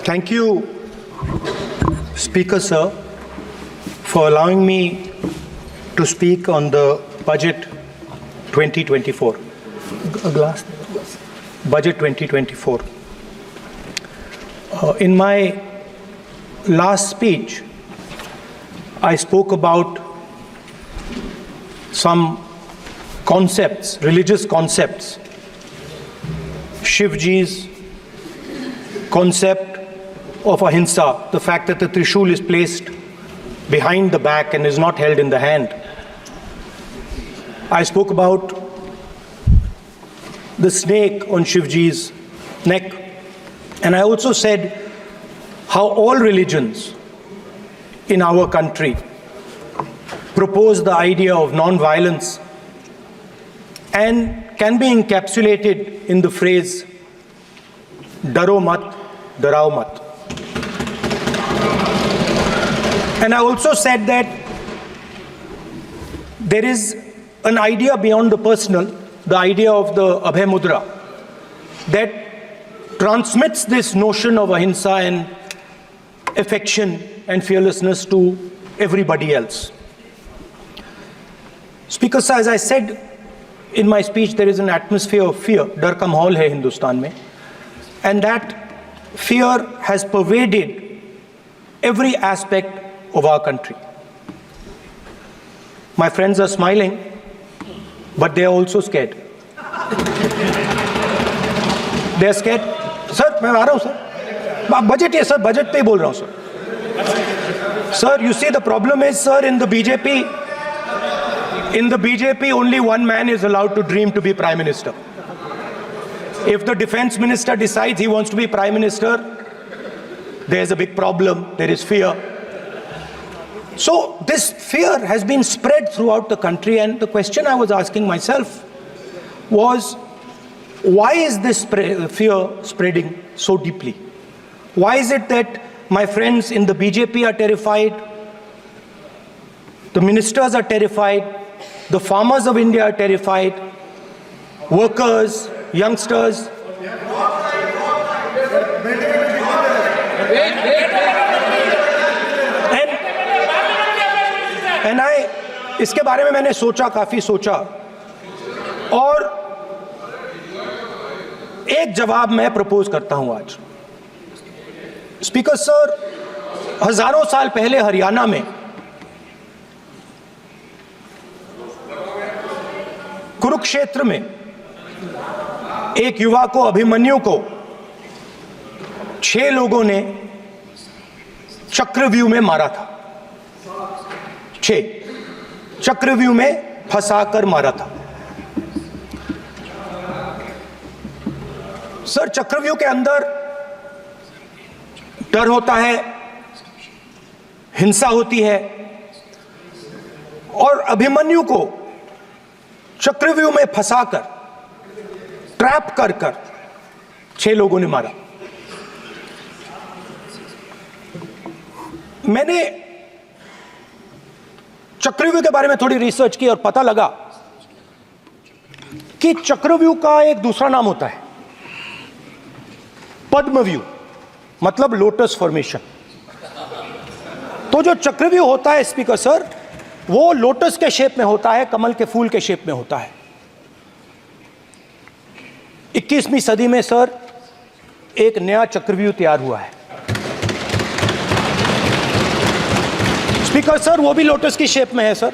Thank you, Speaker Sir, for allowing me to speak on the Budget 2024. Budget 2024. In my last speech, I spoke about some concepts, religious concepts. Shivji's concept of ahimsa, the fact that the Trishul is placed behind the back and is not held in the hand. I spoke about the snake on Shivji's neck. And I also said how all religions in our country propose the idea of non-violence and can be encapsulated in the phrase, Daro mat, darao mat. And I also said that there is an idea beyond the personal, the idea of the Abhay Mudra, that transmits this notion of ahimsa and affection and fearlessness to everybody else. Speaker Sir, as I said in my speech, there is an atmosphere of fear, dar ka mahol hai Hindustan mein, and that fear has pervaded every aspect of our country. My friends are smiling, but they are also scared. They are scared. Sir, मैं आ रहा हूँ sir. Budget है sir, budget पे ही बोल रहा हूँ sir. Sir, you see the problem is sir, in the BJP only one man is allowed to dream to be Prime Minister. If the Defense Minister decides he wants to be Prime Minister, there's a big problem, there is fear. So this fear has been spread throughout the country, and the question I was asking myself was, why is this fear spreading so deeply? Why is it that my friends in the BJP are terrified, the ministers are terrified, the farmers of India are terrified, workers, youngsters? इसके बारे में मैंने सोचा, काफी सोचा, और एक जवाब मैं प्रपोज करता हूं आज। स्पीकर सर, हजारों साल पहले हरियाणा में कुरुक्षेत्र में एक युवा को, अभिमन्यु को 6 लोगों ने चक्रव्यूह में मारा था। 6 चक्रव्यूह में फंसाकर मारा था। सर, चक्रव्यूह के अंदर डर होता है, हिंसा होती है, और अभिमन्यु को चक्रव्यूह में फंसाकर, ट्रैप कर 6 लोगों ने मारा। मैंने चक्रव्यूह के बारे में थोड़ी रिसर्च की और पता लगा कि चक्रव्यूह का एक दूसरा नाम होता है, पद्मव्यूह, मतलब लोटस फॉर्मेशन। तो जो चक्रव्यूह होता है स्पीकर सर, वो लोटस के शेप में होता है, कमल के फूल के शेप में होता है। 21वीं सदी में सर एक नया चक्रव्यूह तैयार हुआ है स्पीकर सर, वो भी लोटस की शेप में है सर,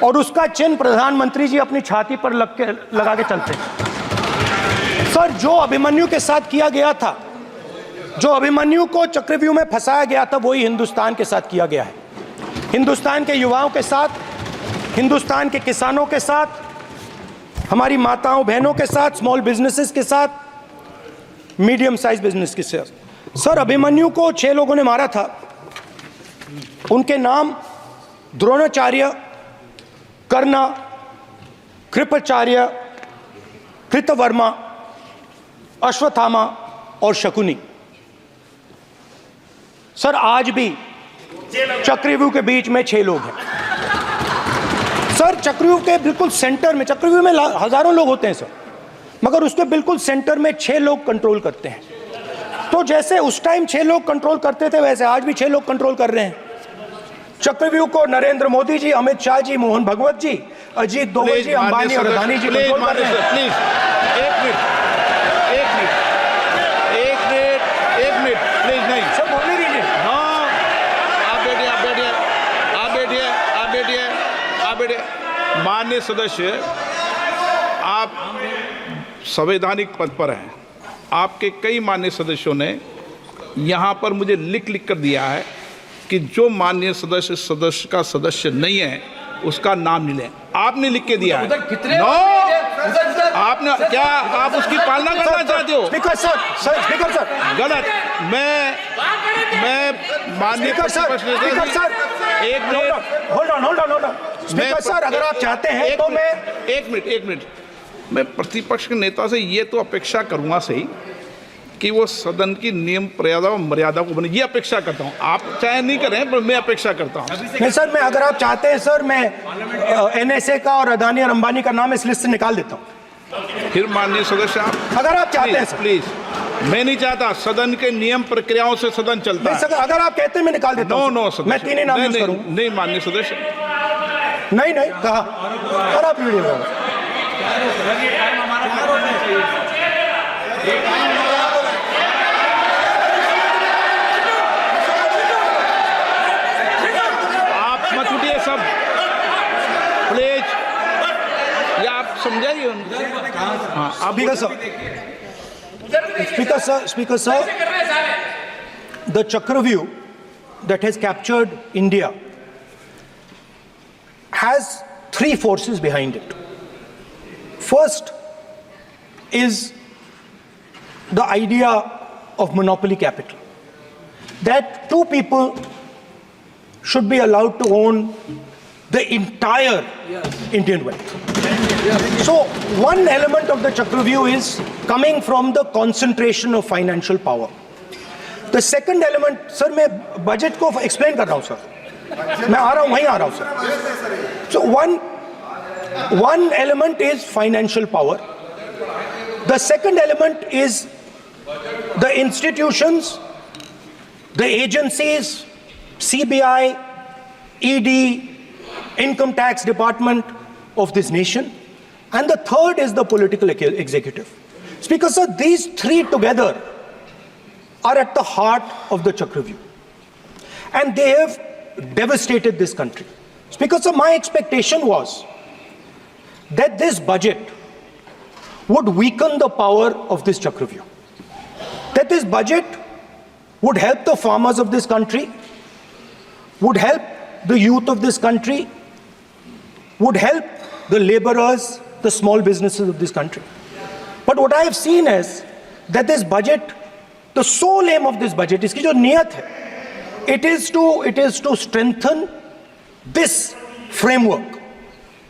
और उसका चिन्ह प्रधानमंत्री जी अपनी छाती पर लगा के चलते हैं। सर, जो अभिमन्यु के साथ किया गया था, जो अभिमन्यु को चक्रव्यूह में फंसाया गया था, वही हिंदुस्तान के साथ किया गया है। हिंदुस्तान के युवाओं के साथ, हिंदुस्तान के किसानों के साथ, हमारी माताओं बहनों के साथ, स्मॉल बिजनेसेस के साथ, मीडियम साइज बिजनेस के साथ। सर, अभिमन्यु को 6 लोगों ने मारा था। उनके नाम द्रोणाचार्य, कर्ण, कृपाचार्य, कृतवर्मा, अश्वत्थामा और शकुनी। सर, आज भी चक्रव्यूह के बीच में 6 लोग हैं। सर, चक्रव्यूह के बिल्कुल सेंटर में, चक्रव्यूह में हजारों लोग होते हैं सर, मगर उसके बिल्कुल सेंटर में 6 लोग कंट्रोल करते हैं। तो जैसे उस टाइम 6 लोग कंट्रोल करते थे वैसे आज भी 6 लोग कंट्रोल कर रहे हैं। चक्रव्यूह को नरेंद्र मोदी जी, अमित शाह जी, मोहन भगवत जी, अजीत दोवल जी, अंबानी और अदानी जी कंट्रोल कर रहे हैं। प्लीज एक मिनट प्लीज, नहीं सब बोलने दीजिए। हाँ, आप बैठिए। माननीय सदस्य, आप संवैधानिक पद पर हैं। आपके कई माननीय सदस्यों ने यहाँ पर मुझे लिख कर दिया है कि जो माननीय सदस्य का सदस्य नहीं है उसका नाम नहीं लें। आपने लिख के दिया है। नो, आपने क्या आप उसकी पालना करना चाहते हो? स्पीकर सर गलत। मैं माननीय एक minute, hold on. Speaker sir, अगर आप चाहते हैं तो मैं एक मिनट मैं प्रतिपक्ष के नेता से ये तो अपेक्षा करूंगा सही कि वो सदन की नियम मर्यादा को बने, ये अपेक्षा करता हूं। आप चाहे नहीं करें पर मैं अपेक्षा करता हूं। नहीं सर, मैं अगर आप चाहते हैं सर, मैं NSA का और अदानी और अंबानी का नाम इस लिस्ट से निकाल देता हूं। फिर माननीय सदस्य, आप अगर आप चाहते हैं सर, प्लीज। मैं नहीं चाहता, सदन के नियम प्रक्रियाओं से सदन चलता है। अगर आप कहते हैं मैं निकाल देता हूं। नो मैं 3 ही नाम यूज करूंगा। नहीं माननीय सदस्य, नहीं कहा। और आप वीडियो सब प्लीज, या आप समझाइए उनको। हाँ, आप Speaker sir, the Chakravyuh that has captured India has 3 forces behind it. First is the idea of monopoly capital, that 2 people should be allowed to own the entire Indian wealth. So one element of the Chakravyuh is coming from the concentration of financial power. The second element, sir, मैं budget को explain कर रहा हूं sir, मैं आ रहा हूं, वहीं आ रहा हूं sir. So one element is financial power. The second element is the institutions, the agencies, CBI, ED, Income Tax Department of this nation, and the third is the political executive. Speaker sir, these 3 together are at the heart of the Chakravyuh, and they have devastated this country. Speaker sir, my expectation was that this budget would weaken the power of this Chakravyuh, that this budget would help the farmers of this country, would help the youth of this country, would help the laborers, the small businesses of this country. But what I have seen is that this budget, the sole aim of this budget, iski jo niyat hai, it is to strengthen this framework,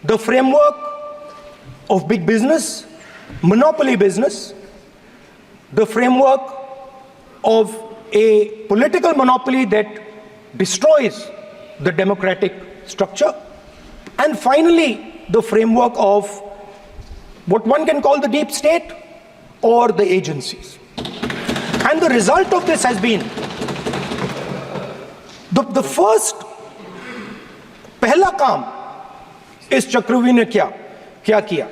the framework of big business, monopoly business, the framework of a political monopoly that destroys the democratic structure, and finally the framework of what one can call the deep state or the agencies. And the result of this has been the first पहला काम इस चक्रव्यूह ने क्या किया,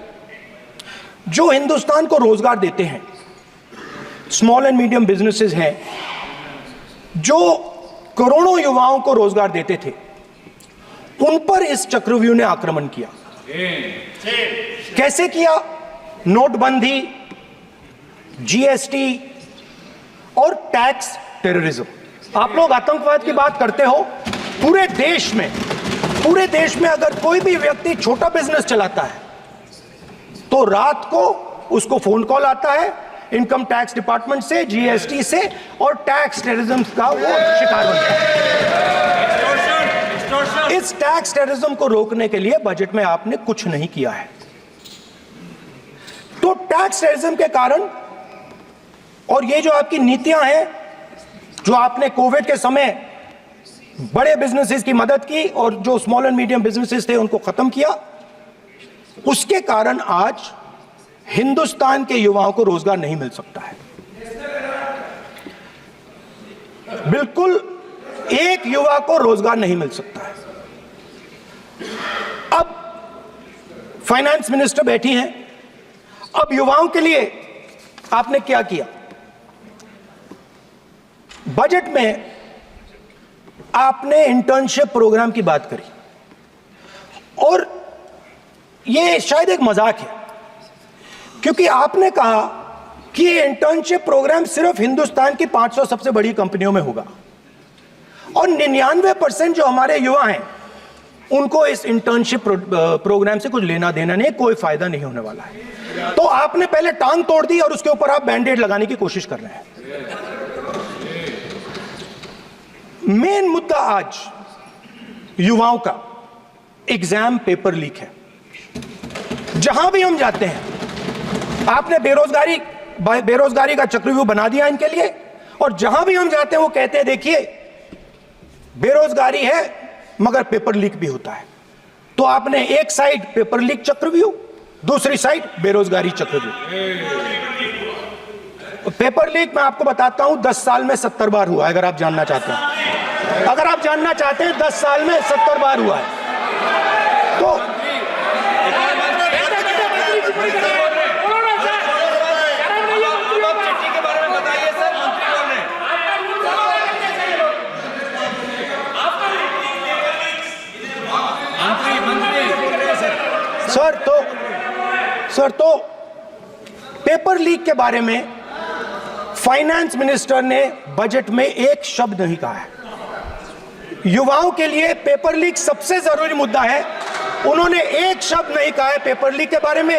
जो हिंदुस्तान को रोजगार देते हैं, स्मॉल एंड मीडियम बिजनेसेस हैं, जो करोड़ों युवाओं को रोजगार देते थे, उन पर इस चक्रव्यूह ने आक्रमण किया। कैसे किया? नोटबंदी, GST और टैक्स टेररिज्म। आप लोग आतंकवाद की बात करते हो, पूरे देश में अगर कोई भी व्यक्ति छोटा बिजनेस चलाता है तो रात को उसको फोन कॉल आता है इनकम टैक्स डिपार्टमेंट से, GST से, और टैक्स टेररिज्म का वो शिकार बनता है। इस टैक्स टेररिज्म को रोकने के लिए बजट में आपने कुछ नहीं किया है। तो टैक्स टेररिज्म के कारण और ये जो आपकी नीतियां हैं, जो आपने कोविड के समय बड़े बिजनेसेस की मदद की और जो स्मॉल एंड मीडियम बिजनेसेस थे उनको खत्म किया, उसके कारण आज हिंदुस्तान के युवाओं को रोजगार नहीं मिल सकता है। बिल्कुल एक युवा को रोजगार नहीं मिल सकता है। अब फाइनेंस मिनिस्टर बैठी हैं, अब युवाओं के लिए आपने क्या किया? बजट में आपने इंटर्नशिप प्रोग्राम की बात करी और यह शायद एक मजाक है, क्योंकि आपने कहा कि ये इंटर्नशिप प्रोग्राम सिर्फ हिंदुस्तान की 500 सबसे बड़ी कंपनियों में होगा और 99% जो हमारे युवा हैं उनको इस इंटर्नशिप प्रोग्राम से कुछ लेना देना नहीं, कोई फायदा नहीं होने वाला है। तो आपने पहले टांग तोड़ दी और उसके ऊपर आप बैंडेड लगाने की कोशिश कर रहे हैं। मेन मुद्दा आज युवाओं का एग्जाम पेपर लीक है। जहां भी हम जाते हैं, आपने बेरोजगारी का चक्रव्यूह बना दिया इनके लिए, और जहां भी हम जाते हैं वो कहते हैं देखिए बेरोजगारी है मगर पेपर लीक भी होता है। तो आपने एक साइड पेपर लीक चक्रव्यूह, दूसरी साइड बेरोजगारी चक्रव्यूह। पेपर लीक मैं आपको बताता हूं 10 साल में 70 बार हुआ है। अगर आप जानना चाहते हैं, अगर आप जानना चाहते हैं 10 साल में 70 बार हुआ है तो सर तो पेपर लीक के बारे में फाइनेंस मिनिस्टर ने बजट में एक शब्द नहीं कहा है। युवाओं के लिए पेपर लीक सबसे जरूरी मुद्दा है, उन्होंने एक शब्द नहीं कहा है पेपर लीक के बारे में।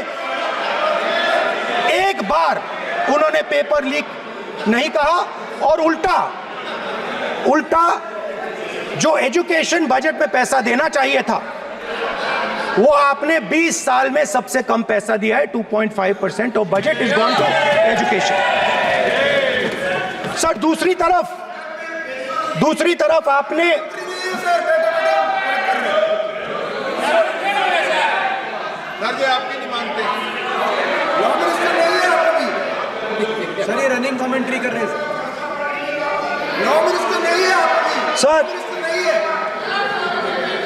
एक बार उन्होंने पेपर लीक नहीं कहा और उल्टा जो एजुकेशन बजट में पैसा देना चाहिए था वो आपने 20 साल में सबसे कम पैसा दिया है। 2.5% of budget is gone to education. Sir दूसरी तरफ आपने आपकी नहीं मानते सर, ये रनिंग कमेंट्री कर रहे हैं लॉ मिनिस्टर नहीं है आपकी सर।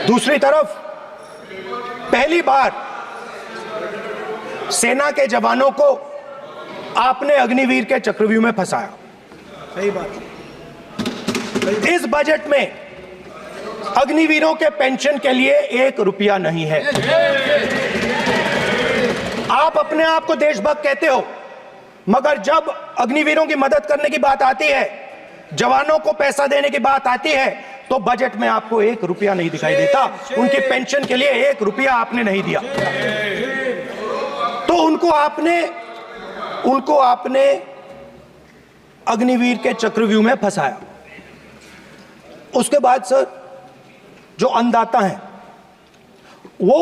दूसरी तरफ पहली बार सेना के जवानों को आपने अग्निवीर के चक्रव्यूह में फंसाया। सही बात। इस बजट में अग्निवीरों के पेंशन के लिए 1 रुपया नहीं है। आप अपने आप को देशभक्त कहते हो, मगर जब अग्निवीरों की मदद करने की बात आती है, जवानों को पैसा देने की बात आती है, तो बजट में आपको 1 रुपया नहीं दिखाई देता। उनकी पेंशन के लिए 1 रुपया आपने नहीं दिया। तो उनको आपने अग्निवीर के चक्रव्यूह में फंसाया। उसके बाद सर जो अन्नदाता हैं वो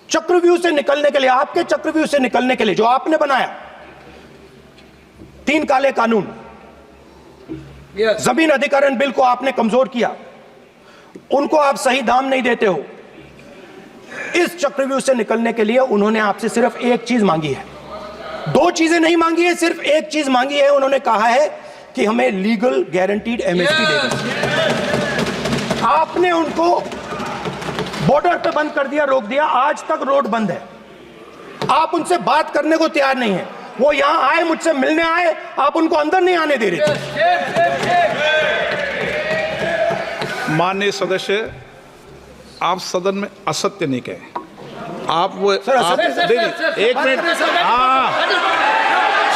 चक्रव्यूह से निकलने के लिए, आपके चक्रव्यूह से निकलने के लिए जो आपने बनाया 3 काले कानून, जमीन अधिग्रहण बिल को आपने कमजोर किया, उनको आप सही दाम नहीं देते हो। इस चक्रव्यूह से निकलने के लिए उन्होंने आपसे सिर्फ एक चीज मांगी है, 2 चीजें नहीं मांगी है, सिर्फ एक चीज मांगी है। उन्होंने कहा है कि हमें लीगल गारंटीड एमएसपी दे दो। आपने उनको बॉर्डर पे बंद कर दिया, रोक दिया, आज तक रोड बंद है। आप उनसे बात करने को तैयार नहीं है। वो यहां आए, मुझसे मिलने आए, आप उनको अंदर नहीं आने दे रहे थे। माननीय सदस्य, आप सदन में असत्य नहीं कहे। आप वो सर, आप देखिए, 1 मिनट, हाँ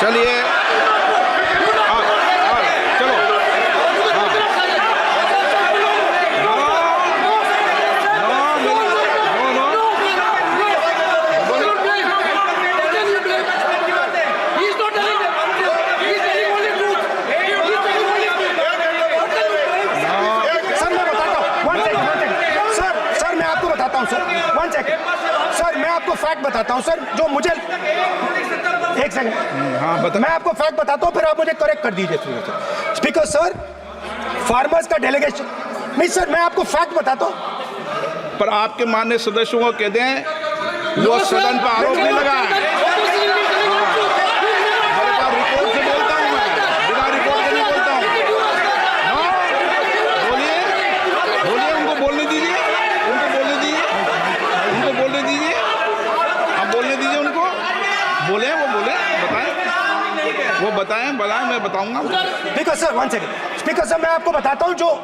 चलिए, चलो, सर मैं आपको फैक्ट बताता हूं सर, जो मुझे एक सेकंड, हाँ बता। मैं आपको फैक्ट बताता हूं, फिर आप मुझे करेक्ट कर दीजिए। स्पीकर सर, फार्मर्स का डेलीगेशन नहीं सर, मैं आपको फैक्ट बताता हूं। पर आपके माननीय सदस्यों को कह दें वो सदन पर आरोप नहीं लगाए। रिपोर्ट से बोलता हूं मैं, बिना रिपोर्ट के नहीं बोलता हूं। बताएं, मैं बताऊंगा। Speaker sir, 1 second. Speaker sir, मैं आपको बताता हूं जो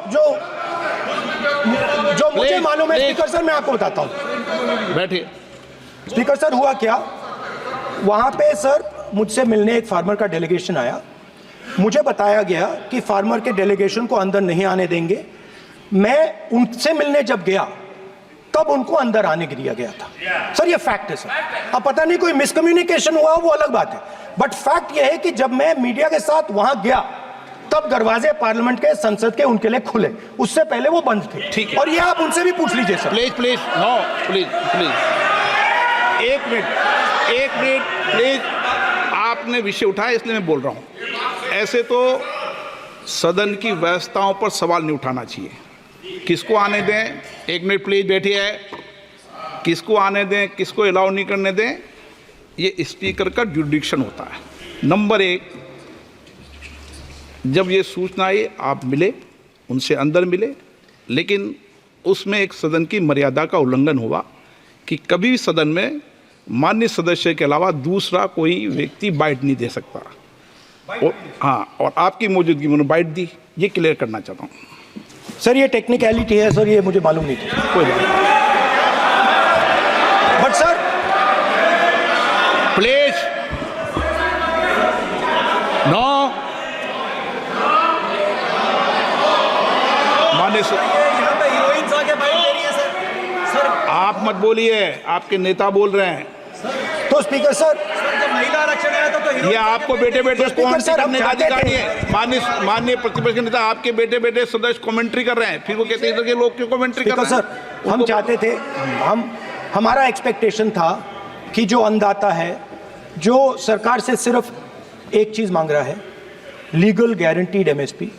मुझे Please, मालूम है। please. स्पीकर सर, मैं आपको बताता हूं। बैठिए। स्पीकर सर, हुआ क्या, वहां पे सर मुझसे मिलने एक फार्मर का डेलीगेशन आया। मुझे बताया गया कि फार्मर के डेलीगेशन को अंदर नहीं आने देंगे। मैं उनसे मिलने जब गया तब उनको अंदर आने दिया गया था। सर ये फैक्ट है सर। अब पता नहीं कोई मिसकम्युनिकेशन हुआ, वो अलग बात है, बट फैक्ट ये है कि जब मैं मीडिया के साथ वहां गया तब दरवाजे पार्लियामेंट के, संसद के उनके लिए खुले, उससे पहले वो बंद थे। ठीक है। और ये आप उनसे भी पूछ लीजिए sir. Please please, no please please, एक मिनट प्लीज। आपने विषय उठाया इसलिए मैं बोल रहा हूं। ऐसे तो सदन की व्यवस्थाओं पर सवाल नहीं उठाना चाहिए। किसको आने दें, एक मिनट प्लीज बैठिए। किसको आने दें, किसको अलाउ नहीं करने दें, ये स्पीकर का जुडिक्शन होता है। नंबर 1, जब ये सूचना आई आप मिले, उनसे अंदर मिले, लेकिन उसमें एक सदन की मर्यादा का उल्लंघन हुआ कि कभी भी सदन में माननीय सदस्य के अलावा दूसरा कोई व्यक्ति बाइट नहीं दे सकता। और हाँ, और आपकी मौजूदगी में उन्होंने बाइट दी, ये क्लियर करना चाहता हूँ। सर ये टेक्निकलिटी है सर, ये मुझे मालूम नहीं थी। कोई बात नहीं। But sir please, no. माननीय यहाँ पे हीरोइंस आके बाइट दे रही है सर। आप मत बोलिए, आपके नेता बोल रहे हैं। तो स्पीकर सर, जब महिला आरक्षण आया था तो हीरोइन ये आपको बेटे बेटे तो स्पीकर कमेंट्री सर, हम करने का चाहते अधिकार थे- नहीं है। माननीय प्रतिपक्ष के नेता आपके बेटे बेटे सदस्य कमेंट्री कर रहे हैं, फिर वो कहते हैं इधर के लोग क्यों कमेंट्री कर स्पीकर रहे हैं। सर, हम चाहते थे, हमारा एक्सपेक्टेशन था कि जो अन्नदाता है, जो सरकार से सिर्फ एक चीज मांग रहा है, लीगल गारंटीड एमएसपी।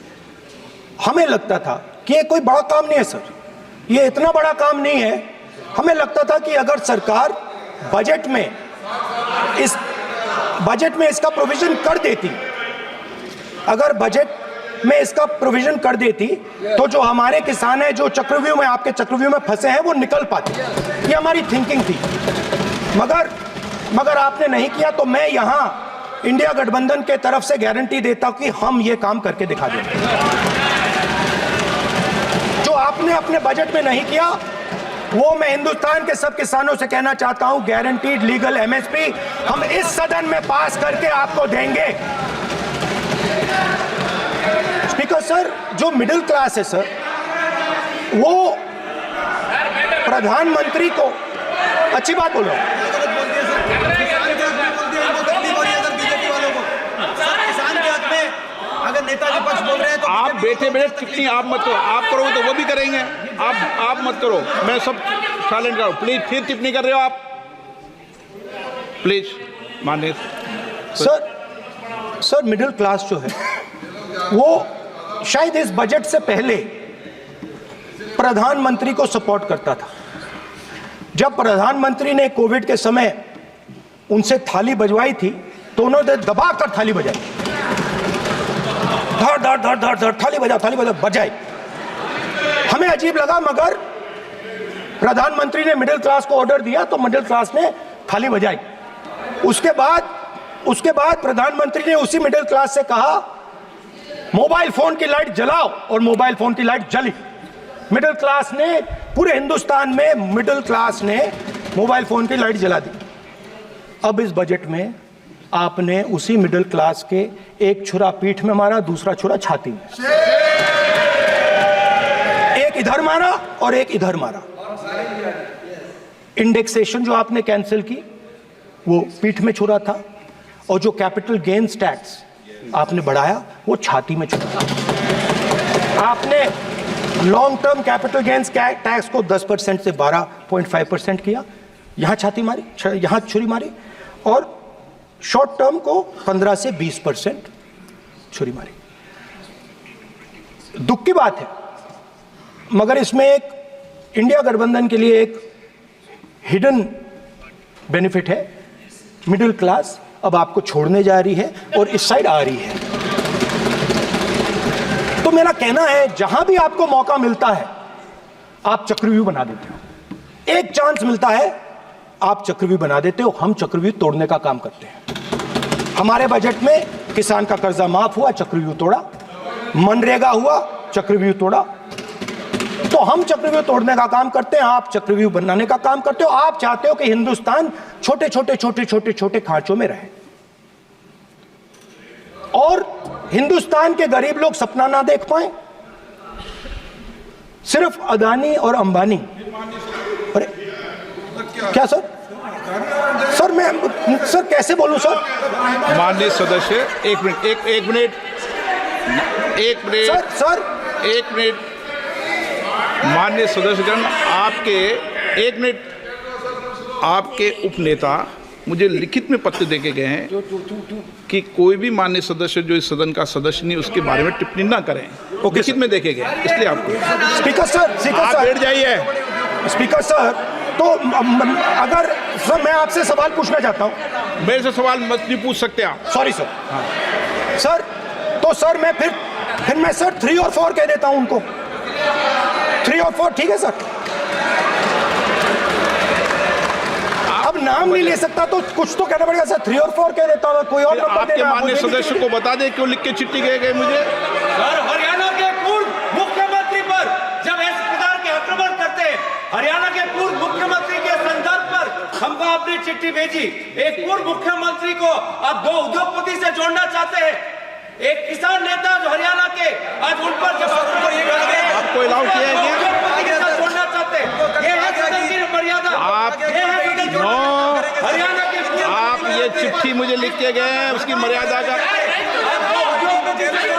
हमें लगता था कि ये कोई बड़ा काम नहीं है सर, ये इतना बड़ा काम नहीं है। हमें लगता था कि अगर सरकार बजट में इसका प्रोविजन कर देती, अगर बजट में इसका प्रोविजन कर देती, तो जो हमारे किसान हैं जो चक्रव्यूह में, आपके चक्रव्यूह में फंसे हैं, वो निकल पाते। ये हमारी थिंकिंग थी। मगर आपने नहीं किया। तो मैं यहां इंडिया गठबंधन के तरफ से गारंटी देता हूं कि हम ये काम करके दिखा देंगे। जो आपने अपने बजट में नहीं किया, वो मैं हिंदुस्तान के सब किसानों से कहना चाहता हूं, गारंटीड लीगल एमएसपी हम इस सदन में पास करके आपको देंगे। स्पीकर सर, जो मिडिल क्लास है सर, वो प्रधानमंत्री को, अच्छी बात बोलो, गलत बोल दिया सर। किसान के हक में बोल दिया, इनको तकलीफ हो रही है सर बीजेपी वालों को। सर किसान के हक में अगर नेता विपक्ष बोल रहे हैं तो आप बैठे बैठे टिप्पणी आप मत करो, आप करोगे तो वो भी करेंगे। आप मत करो, मैं सब साइलेंट करो प्लीज। फिर टिप्पणी कर रहे हो आप, प्लीज। माननीय सर मिडिल क्लास जो है, वो शायद इस बजट से पहले प्रधानमंत्री को सपोर्ट करता था। जब प्रधानमंत्री ने कोविड के समय उनसे थाली बजवाई थी, तो उन्होंने दबाकर थाली बजाई, धड़ धड़ धड़ धड़ धड़, थाली बजा बजाई। हमें अजीब लगा, मगर प्रधानमंत्री ने मिडिल क्लास को ऑर्डर दिया तो मिडिल क्लास ने थाली बजाई। उसके बाद प्रधानमंत्री ने उसी मिडिल क्लास से कहा, मोबाइल फोन की लाइट जलाओ, और मोबाइल फोन की लाइट जली। मिडिल क्लास ने, पूरे हिंदुस्तान में मिडिल क्लास ने मोबाइल फोन की लाइट जला दी। अब इस बजट में आपने उसी मिडिल क्लास के एक छुरा पीठ में मारा, दूसरा छुरा छाती में, एक इधर मारा और एक इधर मारा। इंडेक्सेशन जो आपने कैंसिल की, वो पीठ में छुरा था, और जो कैपिटल गेन्स टैक्स आपने बढ़ाया, वो छाती में छुरा था। आपने long term capital gains tax को 10% से 12.5% किया, यहां छाती मारी, यहां छुरी मारी, और शॉर्ट टर्म को 15 से 20% छुरी मारी। दुख की बात है, मगर इसमें एक इंडिया गठबंधन के लिए एक हिडन बेनिफिट है। मिडिल क्लास अब आपको छोड़ने जा रही है और इस साइड आ रही है। तो मेरा कहना है, जहां भी आपको मौका मिलता है, आप चक्रव्यूह बना देते हो। एक चांस मिलता है, आप चक्रव्यूह बना देते हो। हम चक्रव्यूह तोड़ने का काम करते हैं। हमारे बजट में किसान का कर्जा माफ हुआ, चक्रव्यूह तोड़ा। मनरेगा हुआ, चक्रव्यूह तोड़ा। तो हम चक्रव्यूह तोड़ने का काम करते हैं, आप चक्रव्यूह बनाने का काम करते हो। आप चाहते हो कि हिंदुस्तान छोटे छोटे छोटे छोटे छोटे खांचों में रहे और हिंदुस्तान के गरीब लोग सपना ना देख पाए। सिर्फ अदानी और अंबानी। अरे क्या सर? सर मैं सर कैसे बोलूं सर? माननीय सदस्य एक मिनट सर माननीय सदस्यगण, आपके उपनेता मुझे लिखित में पत्र देके गए हैं कि कोई भी माननीय सदस्य जो इस सदन का सदस्य नहीं उसके बारे में टिप्पणी ना करें। लिखित में देखे गए, इसलिए आपको स्पीकर सर आप बैठ जाइए। स्पीकर सर, तो अगर सर मैं आपसे सवाल पूछना चाहता हूं। मेरे से सवाल मत नहीं पूछ सकते आप। Sorry sir. सर तो सर मैं फिर मैं सर 3 और 4 कह देता हूं उनको। 3 और 4 ठीक है सर? अब नाम नहीं ले सकता तो कुछ तो कहना पड़ेगा सर। 3 और 4 कह देता हूं, कोई और नंबर आपके देना। माननीय सदस्य को बता दें क्यों लिख के चिट्ठी गए मुझे। सर, हरियाणा के पूर्व मुख्यमंत्री पर जब इस प्रकार के आक्रमण करते हैं, हरियाणा के पूर्व मुख्यमंत्री के संदर्भ पर हमको अपनी चिट्ठी भेजी। एक पूर्व मुख्यमंत्री को आप 2 उद्योगपति से जोड़ना चाहते हैं, एक किसान नेता जो हरियाणा के, आज उन पर जब आपको अलाउ किया है क्या? उद्योगपति के साथ जोड़ना चाहते हैं, ये है सदन की मर्यादा। हरियाणा के आप ये चिट्ठी मुझे लिख के गए हैं, उसकी मर्यादा का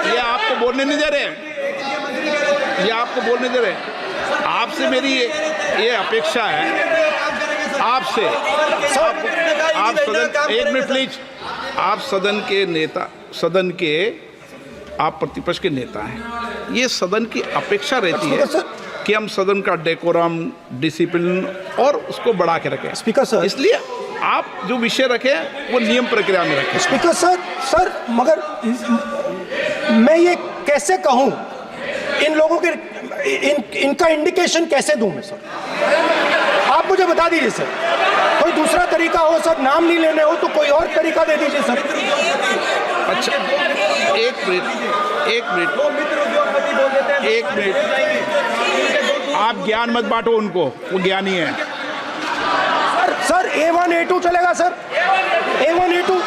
ये आपको बोलने नहीं दे रहे, ये आपको बोलने दे रहे। आपसे मेरी ये अपेक्षा है आपसे। आप सदन, एक मिनट प्लीज। आप सदन के नेता, सदन के आप प्रतिपक्ष के नेता हैं। ये सदन की अपेक्षा रहती है कि हम सदन का डेकोरम, डिसिप्लिन और उसको बढ़ा के रखें। स्पीकर सर, इसलिए आप जो विषय रखें वो नियम प्रक्रिया में रखें। स्पीकर सर मगर मैं ये कैसे कहूं? इन लोगों के इनका इंडिकेशन कैसे दूं मैं सर? आप मुझे बता दीजिए सर। कोई दूसरा तरीका हो सर, नाम नहीं लेने हो तो कोई और तरीका दे दीजिए सर। अच्छा एक मिनट आप ज्ञान मत बांटो उनको, वो ज्ञानी है। सर A1 A2 चलेगा सर? A1 A2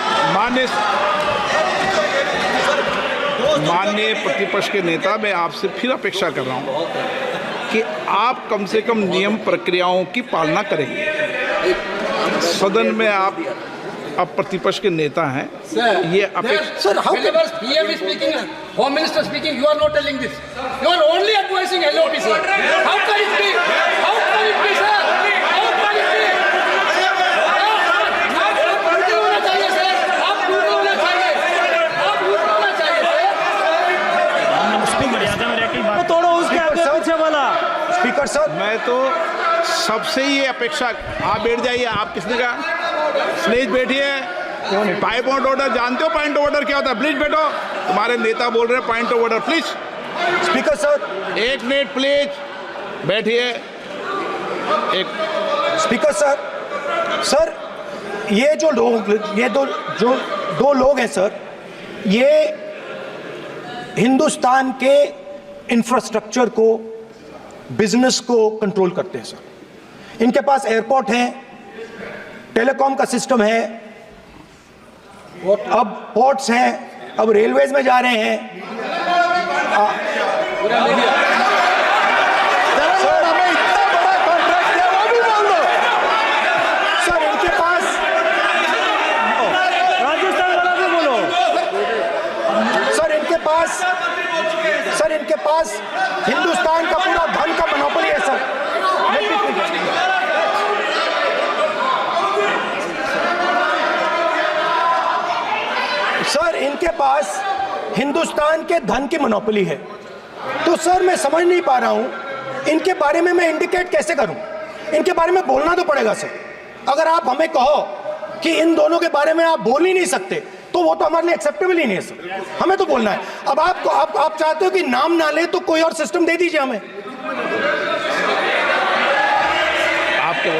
माननीय प्रतिपक्ष के नेता, मैं आपसे फिर अपेक्षा कर रहा हूं कि आप कम से कम नियम प्रक्रियाओं की पालना करेंगे। सदन में आप अब प्रतिपक्ष के नेता हैं, ये अपेक्षा। Sir how PM is speaking, Home Minister speaking, you are not telling this. You are only advising LOP, sir. How can it be? How can it be, sir? How can it be? आप duty होना चाहिए, sir. आप duty होना चाहिए. आप duty होना चाहिए, sir. तोड़ो उसके आगे पीछे वाला। स्पीकर सर, मैं तो सबसे ये अपेक्षा। आप बैठ जाइए। आप किसने कहा? प्लीज बैठिए। पॉइंट ऑफ ऑर्डर जानते हो? पॉइंट ऑफ ऑर्डर क्या होता है? प्लीज बैठो। तुम्हारे नेता बोल रहे हैं point of order, please. Speaker sir, 1 minute please बैठिए। एक स्पीकर सर ये जो दो लोग हैं सर, ये हिंदुस्तान के इंफ्रास्ट्रक्चर को, बिजनेस को कंट्रोल करते हैं सर। इनके पास एयरपोर्ट है, टेलीकॉम का सिस्टम है, अब पोर्ट्स हैं, अब रेलवेज में जा रहे हैं। सर हमें इतना बड़ा कॉन्ट्रैक्ट है, वो भी बोल दो सर। इनके पास राजस्थान वाला भी बोलो। सर इनके पास हिंदुस्तान का पूरा धन का मोनोपोली है सर। सर इनके पास हिंदुस्तान के धन की मोनोपोली है। तो सर मैं समझ नहीं पा रहा हूं इनके बारे में मैं इंडिकेट कैसे करूं? इनके बारे में बोलना तो पड़ेगा सर। अगर आप हमें कहो कि इन दोनों के बारे में आप बोल ही नहीं सकते तो वो तो हमारे लिए एक्सेप्टेबल ही नहीं है सर। हमें तो बोलना है। अब आप चाहते हो कि नाम ना ले तो कोई और सिस्टम दे दीजिए हमें। आपको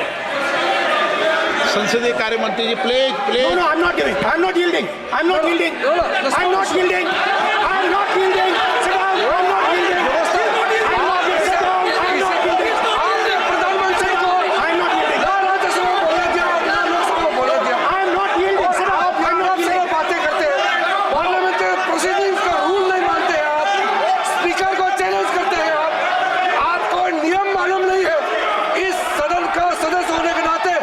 संसदीय कार्य मंत्री ji please please No, I'm not giving. I'm not yielding. I'm not yielding. I'm not yielding. I'm not yielding. Sit down. I'm not yielding. I'm not yielding. Sit down. I'm not yielding. आपने प्रधानमंत्री को I'm not yielding. ना राज्यसभा में बोला दिया, ना लोकसभा में बोला दिया। I'm not yielding. Sit down. आप I'm not आपसे yielding. बातें करते हैं, पार्लियामेंट्री प्रोसीडिंग्स का रूल नहीं मानते हैं आप, स्पीकर को चैलेंज करते हैं आपको नियम मालूम नहीं है। इस सदन का सदस्य होने के नाते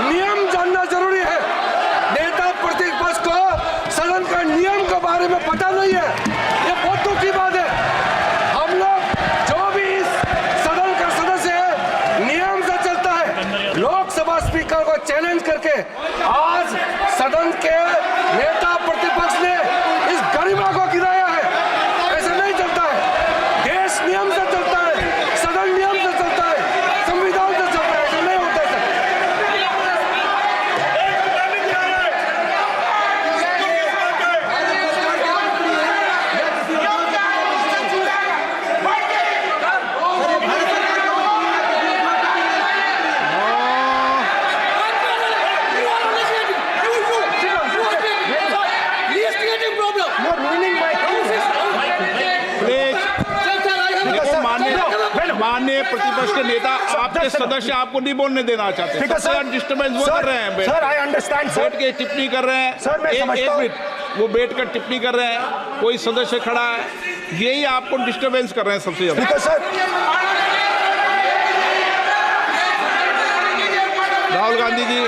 नियम जानना जरूरी है। नेता प्रतिपक्ष को सदन का नियम के बारे में पता नहीं है, ये बहुत दुख की बात है। हम लोग जो भी इस सदन का सदस्य है नियम से चलता है। लोकसभा स्पीकर को चैलेंज करके आज सदन के नेता प्रतिपक्ष ने इस गरिमा को गिराया है। ऐसे नहीं चलता है, देश नियम से चलता है, सदन नियम से चलता है, संविधान से चलता है, ऐसे नहीं होता है sir. You're ruining my please देखो माननीय प्रतिपक्ष के नेता आपके सदस्य आपको नहीं बोलने देना चाहते, Speaker, सबसे sir. डिस्टर्बेंस वो कर रहे हैं Sir, I understand, sir. बैठ के टिप्पणी कर रहे हैं। Sir, मैं एक समझता हूं। मिनट वो बैठ कर टिप्पणी कर रहे हैं, कोई सदस्य खड़ा है, यही आपको डिस्टर्बेंस कर रहे हैं सबसे ज्यादा। Speaker, sir. Rahul Gandhi ji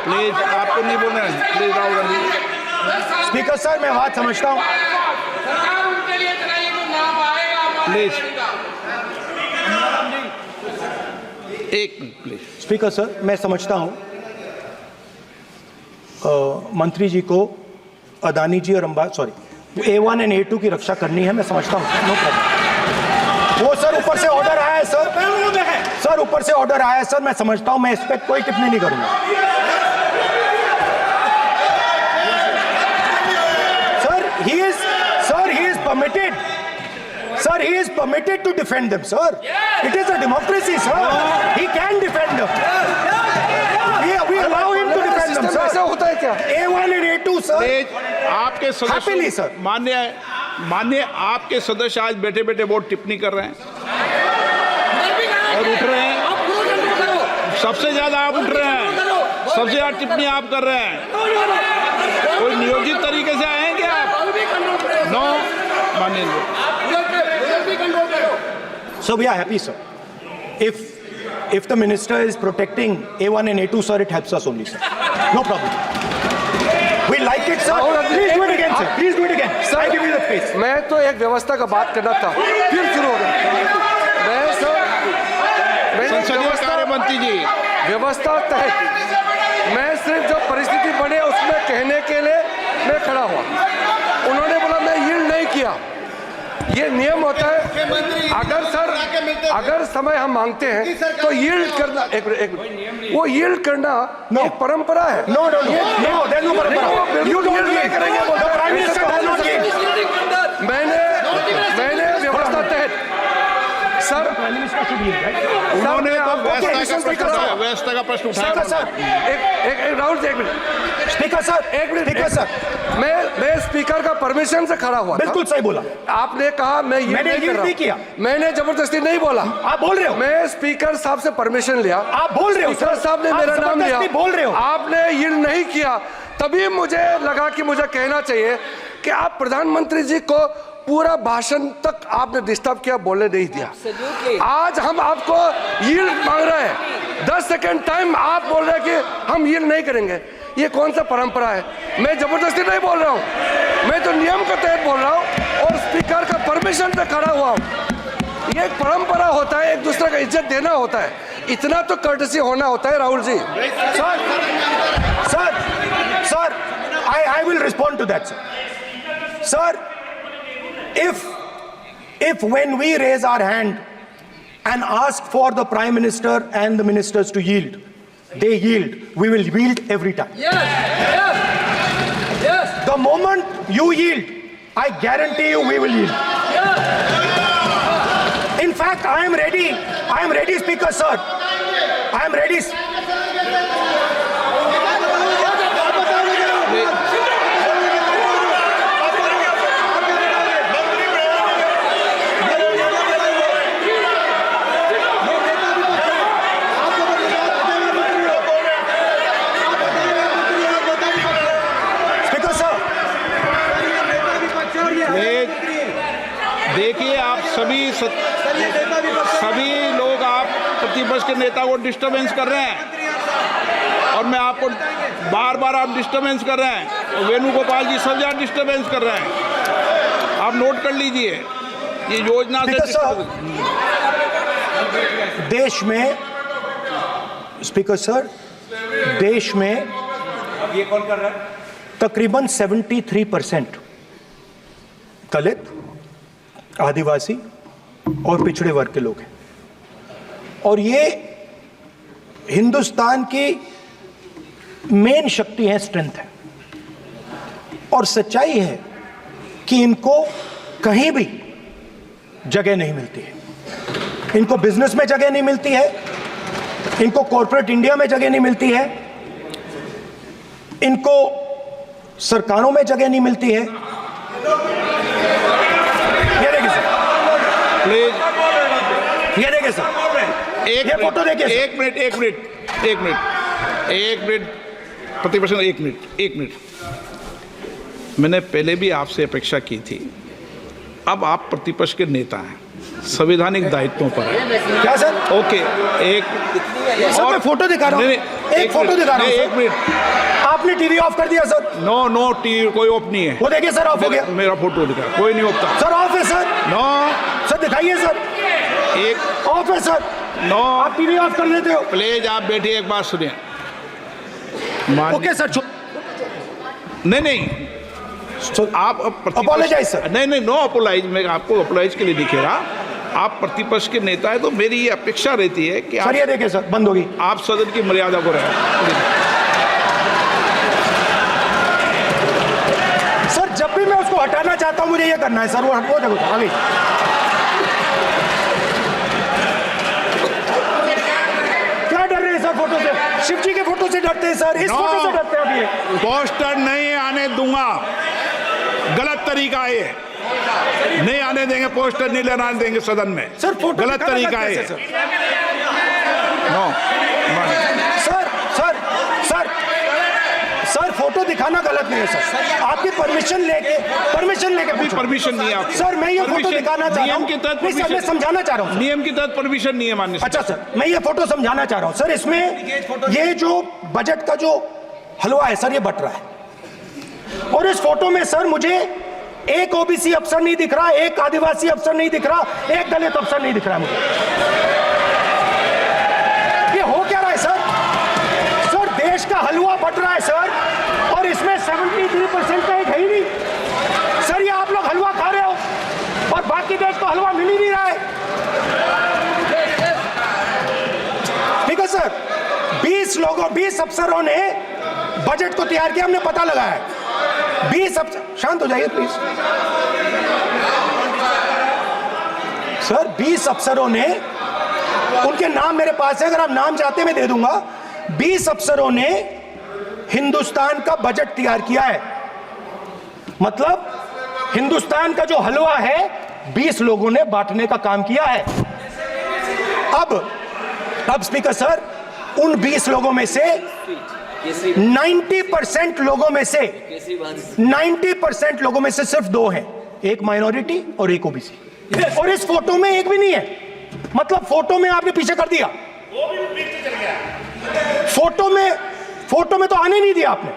please, आपको नहीं बोलना है, please Rahul Gandhi. Speaker, sir, मैं बात समझता हूँ। प्लीज एक मिनट प्लीज। स्पीकर सर, मैं समझता हूं मंत्री जी को अदानी जी और A1 एंड A2 की रक्षा करनी है, मैं समझता हूं, नो प्रॉब्लम। वो सर ऊपर से ऑर्डर आया है सर ऊपर से ऑर्डर आया है सर, मैं समझता हूं, मैं इस पर कोई टिप्पणी नहीं करूंगा। Sir he is permitted. Sir, he is permitted to defend them, sir. It is a democracy, sir. He can defend them. We allow him to defend them, ऐसा sir. होता है क्या? A1 and A2, sir. Please आपके Happily, sir. सदस्य मान्य आपके सदस्य आज बैठे बैठे बहुत टिप्पणी कर रहे हैं और उठ रहे हैं, सबसे ज्यादा आप उठ रहे हैं, सबसे ज्यादा टिप्पणी आप कर रहे हैं। कोई नियोजित तरीके से आए हैं क्या आप? नो माननीय। So we are happy, sir. If the minister is protecting A1 and A2, sir, it helps us only, sir. No problem. We like it, sir. Please do it again, sir. Please do it again. Sir, I give you the space. मैं तो एक व्यवस्था का बात करना था, फिर शुरू हो गया। संसदीय कार्य मंत्री जी, व्यवस्था तहत मैं सिर्फ जो परिस्थिति बने उसमें कहने के लिए मैं खड़ा हुआ। उन्होंने बोला मैं यील्ड नहीं किया, ये नियम होता है। अगर समय हम मांगते हैं तो यील्ड करना, एक मिनट, वो यील्ड करना एक परंपरा है। No, there's no parampara. You don't नहीं करेंगे, yield. The Prime Minister does not yield. मैंने व्यवस्था तहत सर उन्होंने तो व्यवस्था का प्रश्न उठाया। सर, एक राहुल जी, एक मिनट स्पीकर सर, एक मिनट स्पीकर सर, मैं स्पीकर का परमिशन से खड़ा हुआ था। बिल्कुल सही बोला। आपने कहा मैं ये मैंने नहीं कर yield रहा नहीं हूं। किया। मैंने जबरदस्ती नहीं बोला, आप बोल रहे हो। मैं स्पीकर साहब से परमिशन लिया। आप बोल रहे हो, स्पीकर सर। साहब ने आप मेरा नाम लिया, जबरदस्ती बोल रहे हो। आपने यील्ड नहीं किया, तभी मुझे लगा कि मुझे कहना चाहिए कि आप प्रधानमंत्री जी को पूरा भाषण तक आपने डिस्टर्ब किया, बोलने नहीं दिया। आज हम आपको यील्ड मांग रहे हैं, 10 सेकंड टाइम आप बोल रहे हैं कि हम यील्ड नहीं करेंगे। ये कौन सा परंपरा है? मैं जबरदस्ती नहीं बोल रहा हूँ, मैं तो नियम के तहत बोल रहा हूँ और स्पीकर का परमिशन से खड़ा हुआ हूँ। ये एक परंपरा होता है, एक दूसरे का इज्जत देना होता है, इतना तो कर्टसी होना होता है। Rahul ji, Sir, I will respond to that, sir. Sir, if when we raise our hand and ask for the Prime Minister and the ministers to yield, they yield, we will yield every time. yes. The moment you yield, I guarantee you we will yield. In fact, I am ready, Speaker, sir. I am ready. देखिए, आप सभी लोग आप प्रतिपक्ष के नेता को disturbance कर रहे हैं और मैं आपको बार बार आप डिस्टर्बेंस कर रहे हैं और वेणुगोपाल जी सब जगह डिस्टर्बेंस कर रहे हैं। आप नोट कर लीजिए, ये योजना से देश में स्पीकर सर, देश में अब ये कौन कर रहा है? तकरीबन 73% दलित, आदिवासी और पिछड़े वर्ग के लोग हैं और ये हिंदुस्तान की मेन शक्ति है, स्ट्रेंथ है। और सच्चाई है कि इनको कहीं भी जगह नहीं मिलती है। इनको बिजनेस में जगह नहीं मिलती है, इनको कॉर्पोरेट इंडिया में जगह नहीं मिलती है, इनको सरकारों में जगह नहीं मिलती है। प्लीज ये देखिए सर, ये फोटो देखिए। एक मिनट प्रतिपक्ष, एक मिनट। मैंने पहले भी आपसे अपेक्षा की थी, अब आप प्रतिपक्ष के नेता हैं, संवैधानिक दायित्वों पर है। क्या सर? ओके, सर मैं फोटो दिखा रहा हूँ, एक फोटो दिखा रहा हूँ। एक मिनट, आपने टीवी ऑफ कर दिया सर? नो टीवी कोई ऑफ नहीं है। वो देखिए सर, ऑफ हो गया। मेरा फोटो दिखा, कोई नहीं होता सर। ऑफ है सर? नो सर दिखाइए सर। एक ऑफ है सर। नो, आप टीवी ऑफ कर देते हो? प्लीज आप बैठिए, एक बात सुनिए। Okay sir. नहीं, आप अपोलोजाइज सर। नहीं, नो अपोलाइज। मैं आपको अपोलाइज के लिए दिखेगा। आप प्रतिपक्ष के नेता है तो मेरी ये अपेक्षा रहती है कि सर ये देखिए सर, बंद होगी। आप सदन की मर्यादा को रखें। सर जब भी मैं उसको हटाना चाहता हूं मुझे ये करना है सर। वो देखो आगे। क्या डर रहे हैं सर फोटो से? शिव जी के फोटो से डरते हैं सर, इस फोटो से डरते हैं। अभी पोस्टर नहीं आने दूंगा, गलत तरीका है ये। नहीं आने देंगे, पोस्टर नहीं लगाने देंगे सदन में। सर फोटो गलत तरीका है। नो सर फोटो दिखाना गलत नहीं है सर। आपकी परमिशन लेके परमिशन नहीं है आपको। सर मैं ये फोटो दिखाना चाह रहा हूं। नियम के तहत मैं समझाना चाह रहा हूं। नियम के तहत परमिशन नहीं है माननीय। अच्छा सर, मैं ये फोटो समझाना चाह रहा हूं सर। इसमें ये जो बजट का जो हलवा है सर, ये बट रहा है और इस फोटो में सर मुझे एक ओबीसी अफसर नहीं दिख रहा, एक आदिवासी अफसर नहीं दिख रहा, एक दलित अफसर नहीं दिख रहा मुझे। ये हो क्या रहा है सर? सर देश का हलवा बट रहा है सर और इसमें 73% का एक है ही नहीं सर। ये आप लोग हलवा खा रहे हो और बाकी देश को हलवा मिल ही नहीं रहा है। ठीक है सर, 20 अफसरों ने बजट को तैयार किया, हमने पता लगाया है। 20 अफसर, शांत हो जाइए प्लीज सर। 20 अफसरों ने, उनके नाम मेरे पास है, अगर आप नाम चाहते मैं दे दूंगा। 20 अफसरों ने हिंदुस्तान का बजट तैयार किया है। मतलब हिंदुस्तान का जो हलवा है 20 लोगों ने बांटने का काम किया है। अब स्पीकर सर, उन 20 लोगों में से 90% लोगों में से सिर्फ 2 हैं, एक माइनॉरिटी और एक ओबीसी। और इस फोटो में एक भी नहीं है। मतलब फोटो में आपने पीछे कर दिया, फोटो में तो आने नहीं दिया आपने।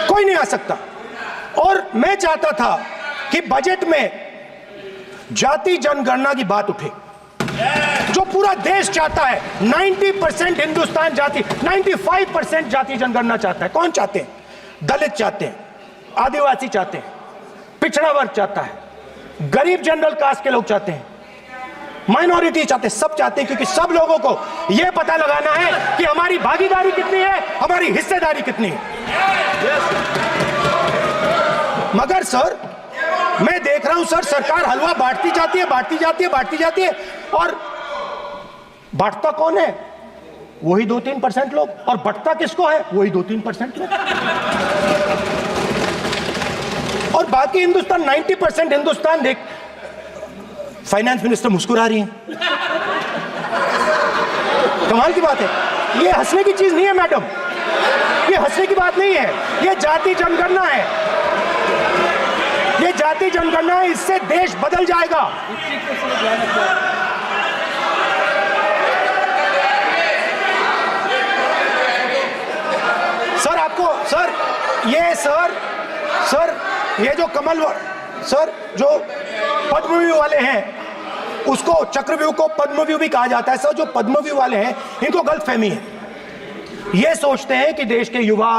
कोई नहीं आ सकता। और मैं चाहता था कि बजट में जाति जनगणना की बात उठे, जो पूरा देश चाहता है। 90% हिंदुस्तान जाति, 95% जाति जनगणना चाहता है। कौन चाहते हैं? दलित चाहते हैं, आदिवासी चाहते हैं, पिछड़ा वर्ग चाहता है, गरीब जनरल कास्ट के लोग चाहते हैं, माइनॉरिटी चाहते हैं, सब चाहते हैं। क्योंकि सब लोगों को यह पता लगाना है कि हमारी भागीदारी कितनी है, हमारी हिस्सेदारी कितनी है। मगर सर मैं देख रहा हूं सर, सरकार हलवा बांटती जाती है और बांटता कौन है? वही 2-3% लोग। और बंटता किसको है? वही 2-3% लोग। और बाकी हिंदुस्तान, 90% हिंदुस्तान देख। फाइनेंस मिनिस्टर मुस्कुरा रही हैं। कमाल की बात है। ये हंसने की चीज नहीं है मैडम, ये हंसने की बात नहीं है। ये जाति जनगणना है, ये जाति जनगणना है। इससे देश बदल जाएगा। सर आपको सर ये जो कमल सर जो पद्मव्यूह वाले हैं, उसको चक्रव्यूह को पद्मव्यूह भी कहा जाता है। सर जो पद्मव्यूह वाले हैं इनको गलतफहमी है। ये सोचते हैं कि देश के युवा,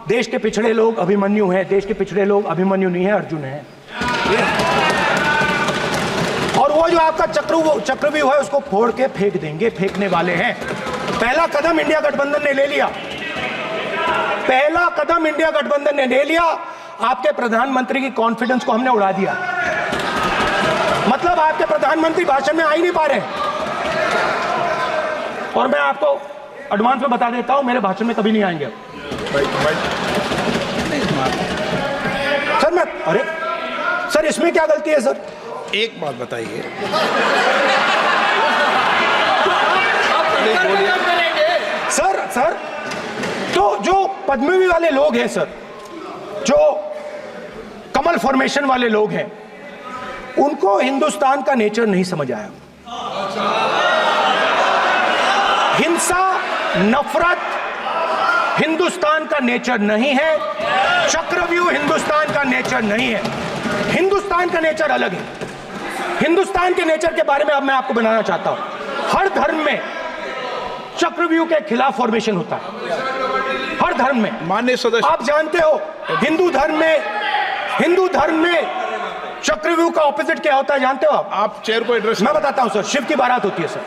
देश के पिछड़े लोग अभिमन्यु हैं। देश के पिछड़े लोग अभिमन्यु नहीं है, अर्जुन है। और वो जो आपका चक्रव्यूह है उसको फोड़ के फेंक देंगे, फेंकने वाले हैं। पहला कदम इंडिया गठबंधन ने ले लिया, पहला कदम इंडिया गठबंधन ने ले लिया। आपके प्रधानमंत्री की कॉन्फिडेंस को हमने उड़ा दिया। मतलब आपके प्रधानमंत्री भाषण में आ ही नहीं पा रहे। और मैं आपको एडवांस में बता देता हूं, मेरे भाषण में कभी नहीं आएंगे सर। अरे सर इसमें क्या गलती है सर? एक बात बताइए, सर तो जो पद्मव्यूह वाले लोग हैं सर, जो कमल फॉर्मेशन वाले लोग हैं, उनको हिंदुस्तान का नेचर नहीं समझ आया। हिंसा, नफरत हिंदुस्तान का नेचर नहीं है। चक्रव्यूह हिंदुस्तान का नेचर नहीं है। हिंदुस्तान का नेचर अलग है। हिंदुस्तान के नेचर के बारे में अब मैं आपको बनाना चाहता हूं। हर धर्म में चक्रव्यूह के खिलाफ फॉर्मेशन होता है, हर धर्म में। माननीय सदस्य, आप जानते हो हिंदू धर्म में चक्रव्यूह का ऑपोजिट क्या होता है, जानते हो आप चेयर को एड्रेस। मैं बताता हूं सर। शिव की बारात होती है सर।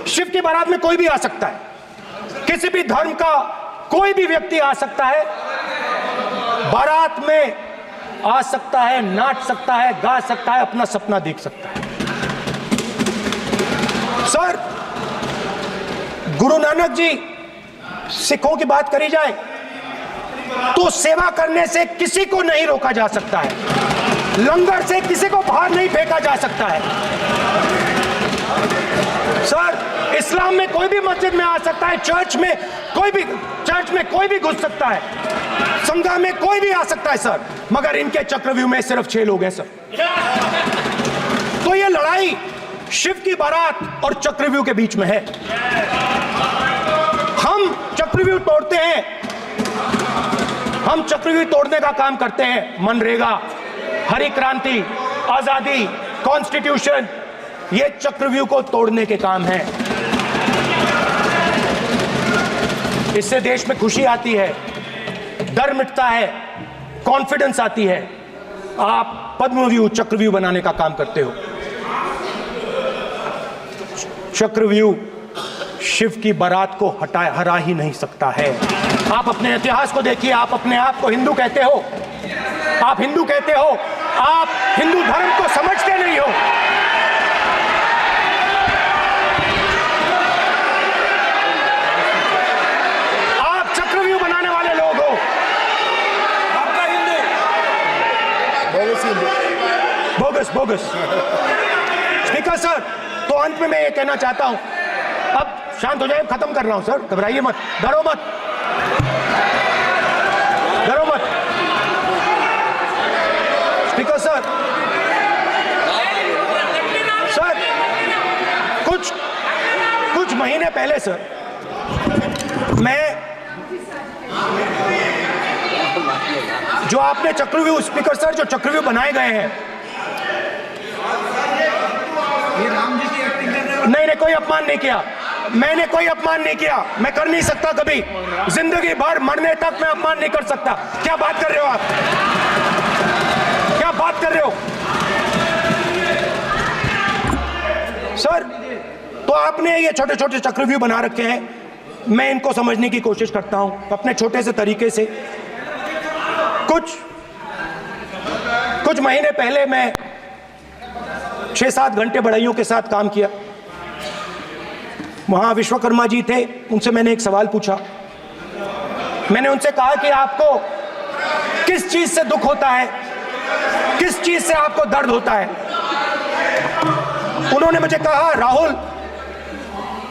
शिव की बारात में कोई भी आ सकता है, किसी भी धर्म का कोई भी व्यक्ति आ सकता है, बारात में आ सकता है, नाच सकता है, गा सकता है, अपना सपना देख सकता है। सर गुरु नानक जी, सिखों की बात करी जाए तो सेवा करने से किसी को नहीं रोका जा सकता है, लंगर से किसी को बाहर नहीं फेंका जा सकता है। सर इस्लाम में कोई भी मस्जिद में आ सकता है, चर्च में कोई भी घुस सकता है, संघा में कोई भी आ सकता है सर, मगर इनके चक्रव्यूह में सिर्फ 6 लोग हैं सर। तो ये लड़ाई शिव की बारात और चक्रव्यूह के बीच में है। हम चक्रव्यूह तोड़ते हैं, हम चक्रव्यूह तोड़ने का काम करते हैं। मनरेगा, हरी क्रांति, आजादी, कॉन्स्टिट्यूशन, ये चक्रव्यूह को तोड़ने के काम हैं। इससे देश में खुशी आती है, डर मिटता है, कॉन्फिडेंस आती है। आप पद्मव्यूह चक्रव्यूह बनाने का काम करते हो। चक्रव्यूह शिव की बारात को हरा ही नहीं सकता है। आप अपने इतिहास को देखिए। आप अपने आप को हिंदू कहते हो, आप हिंदू कहते हो, आप हिंदू धर्म को समझते नहीं हो। आप चक्रव्यूह बनाने वाले लोग हो। आपका हिंदू बोगस। स्पीकर सर, तो अंत में मैं ये कहना चाहता हूं, अब शांत हो जाए, खत्म कर रहा हूं सर, घबराइए मत, डरो मत। स्पीकर सर, कुछ महीने पहले सर, मैं जो आपने चक्रव्यूह, स्पीकर सर, जो चक्रव्यूह बनाए गए हैं, ये राम जी की एक्टिंग कर रहे हो। नहीं, कोई अपमान नहीं किया, मैंने कोई अपमान नहीं किया। मैं कर नहीं सकता कभी, जिंदगी भर मरने तक मैं अपमान नहीं कर सकता। क्या बात कर रहे हो आप? क्या बात कर रहे हो सर? तो आपने ये छोटे छोटे चक्रव्यूह बना रखे हैं, मैं इनको समझने की कोशिश करता हूं अपने छोटे से तरीके से। कुछ महीने पहले मैं 6-7 घंटे बढ़इयों के साथ काम किया। वहाँ विश्वकर्मा जी थे, उनसे मैंने एक सवाल पूछा। मैंने उनसे कहा कि आपको किस चीज़ से दुख होता है, किस चीज़ से आपको दर्द होता है। उन्होंने मुझे कहा, राहुल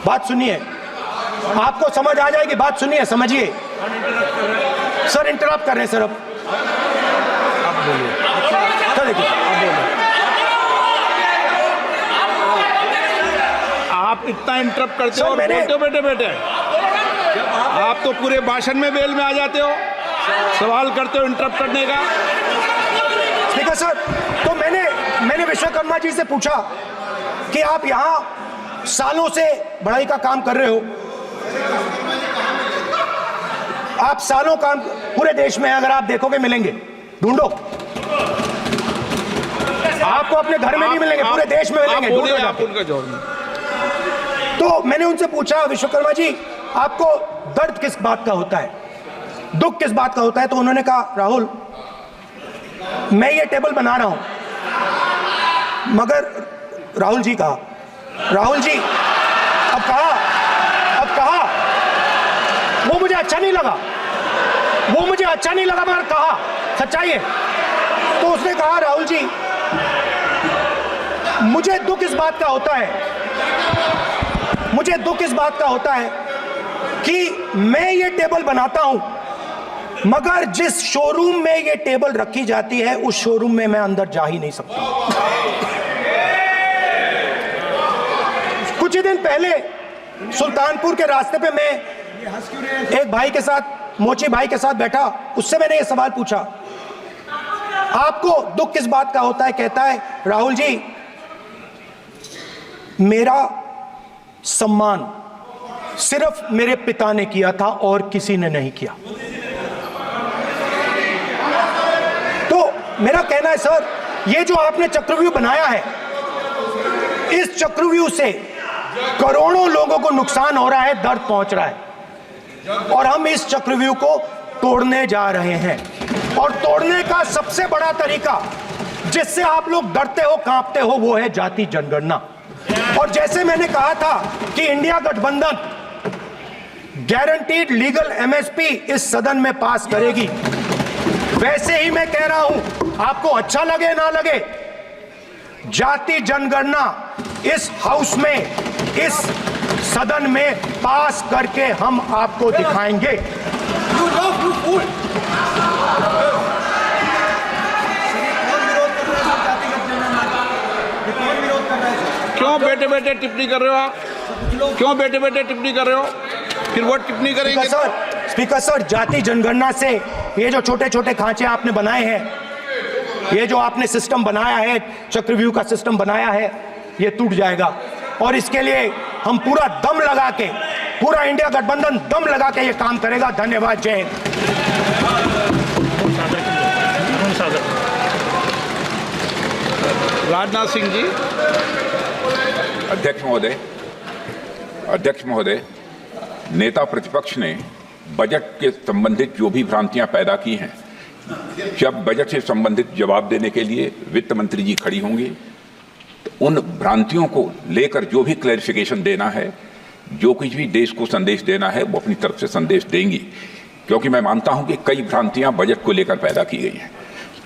बात सुनिए, आपको समझ आ जाएगी, बात सुनिए, समझिए। सर इंटरप्ट कर रहे हैं सर, अब बोलिए सर, देखिए आप इतना इंटरप्ट करते सर, हो और मैंने- बोलते हो बेटे बेटे, आप तो पूरे भाषण में बेल में आ जाते हो, सवाल करते हो इंटरप्ट करने का। स्पीकर सर, तो मैंने विश्वकर्मा जी से पूछा कि आप यहाँ सालों से बढ़ाई का काम कर रहे हो, आप सालों काम पूरे देश में, अगर आप देखोगे मिलेंगे, ढूंढो, आपको अपने घर में नहीं मिलेंगे, पूरे देश में मिलेंगे, आप बोलिए, ढूंढो आप जाके। उनका जवाब। तो मैंने उनसे पूछा, विश्वकर्मा जी आपको दर्द किस बात का होता है, दुख किस बात का होता है। तो उन्होंने कहा, राहुल मैं ये टेबल बना रहा हूं, मगर राहुल जी कहा, राहुल जी अब कहा वो मुझे अच्छा नहीं लगा, मगर कहा सच्चाई है। तो उसने कहा, राहुल जी मुझे दुख इस बात का होता है कि मैं ये टेबल बनाता हूं, मगर जिस शोरूम में ये टेबल रखी जाती है उस शोरूम में मैं अंदर जा ही नहीं सकता। कुछ ही दिन पहले सुल्तानपुर के रास्ते पे मैं एक भाई के साथ, मोची भाई के साथ बैठा, उससे मैंने ये सवाल पूछा, आपको दुख किस बात का होता है। कहता है, राहुल जी मेरा सम्मान सिर्फ मेरे पिता ने किया था और किसी ने नहीं किया। तो मेरा कहना है सर, ये जो आपने चक्रव्यूह बनाया है, इस चक्रव्यूह से करोड़ों लोगों को नुकसान हो रहा है, दर्द पहुंच रहा है, और हम इस चक्रव्यूह को तोड़ने जा रहे हैं। और तोड़ने का सबसे बड़ा तरीका जिससे आप लोग डरते हो, कांपते हो, वो है जाति जनगणना। और जैसे मैंने कहा था कि इंडिया गठबंधन गारंटीड लीगल एमएसपी इस सदन में पास करेगी, वैसे ही मैं कह रहा हूं, आपको अच्छा लगे ना लगे, जाति जनगणना इस हाउस में, इस सदन में पास करके हम आपको दिखाएंगे। क्यों बेटे बेटे टिप्पणी कर रहे हो आप? क्यों बेटे बेटे टिप्पणी कर रहे हो? फिर वो टिप्पणी करेंगे। स्पीकर सर, जाति जनगणना से ये जो छोटे छोटे खांचे आपने बनाए हैं, ये जो आपने सिस्टम बनाया है, चक्रव्यूह का सिस्टम बनाया है, ये टूट जाएगा। और इसके लिए हम पूरा दम लगा के, पूरा इंडिया गठबंधन दम लगा के ये काम करेगा। धन्यवाद, जय हिंद। राजनाथ सिंह जी। अध्यक्ष महोदय, नेता प्रतिपक्ष ने बजट के संबंधित जो भी भ्रांतियां पैदा की हैं, जब बजट से संबंधित जवाब देने के लिए वित्त मंत्री जी खड़ी होंगी तो उन भ्रांतियों को लेकर जो भी क्लैरिफिकेशन देना है, जो कुछ भी देश को संदेश देना है, वो अपनी तरफ से संदेश देंगी। क्योंकि मैं मानता हूं कि कई भ्रांतियां बजट को लेकर पैदा की गई हैं,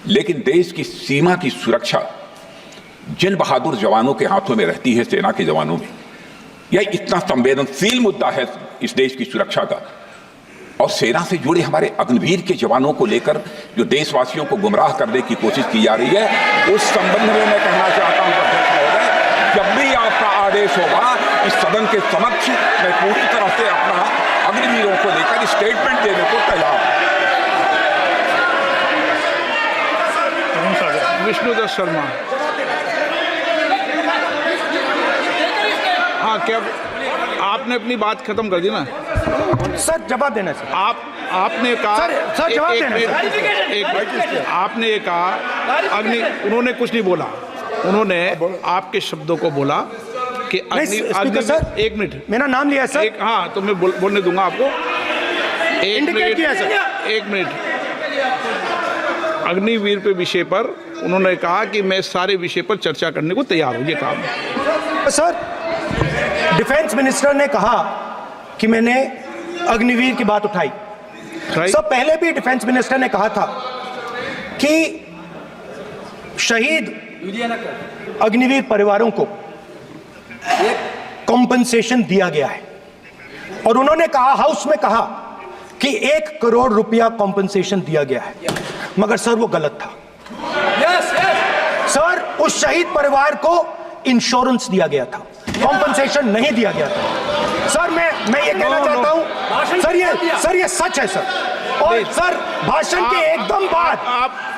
लेकिन देश की सीमा की सुरक्षा जिन बहादुर जवानों के हाथों में रहती है, सेना के जवानों में, यह इतना संवेदनशील मुद्दा है इस देश की सुरक्षा का। और सेना से जुड़े हमारे अग्निवीर के जवानों को लेकर जो देशवासियों को गुमराह करने की कोशिश की जा रही है, उस संबंध में मैं कहना चाहता हूं अध्यक्ष महोदय, जब भी आपका आदेश होगा इस सदन के समक्ष मैं पूरी तरह से अपना अग्निवीरों को लेकर स्टेटमेंट देने को तैयार हूं। विष्णुदत्त शर्मा। हाँ, क्या आपने अपनी बात खत्म कर दी ना? सर जवाब देना सर। आपने कहा सर जवाब देना एक आपने ये कहा उन्होंने कुछ नहीं बोला, उन्होंने आपके शब्दों को बोला कि स्पीकर सर, एक मिनट, मेरा नाम लिया सर। हाँ, तो मैं बोलने दूंगा आपको। इंडिकेट किया सर। एक मिनट। अग्निवीर पे विषय पर उन्होंने कहा कि मैं सारे विषय पर चर्चा करने को तैयार हूँ, ये काम सर डिफेंस मिनिस्टर ने कहा कि मैंने अग्निवीर की बात उठाई। Right. सब पहले भी डिफेंस मिनिस्टर ने कहा था कि शहीद अग्निवीर परिवारों को कॉम्पनसेशन दिया गया है, और उन्होंने कहा, हाउस में कहा कि 1 करोड़ रुपया कॉम्पनसेशन दिया गया है, मगर सर वो गलत था। सर उस शहीद परिवार को इंश्योरेंस दिया गया था, कॉम्पनसेशन नहीं दिया गया था। सर मैं ये कहना चाहता हूं, सर ये सच है सर। और सर भाषण के एकदम बाद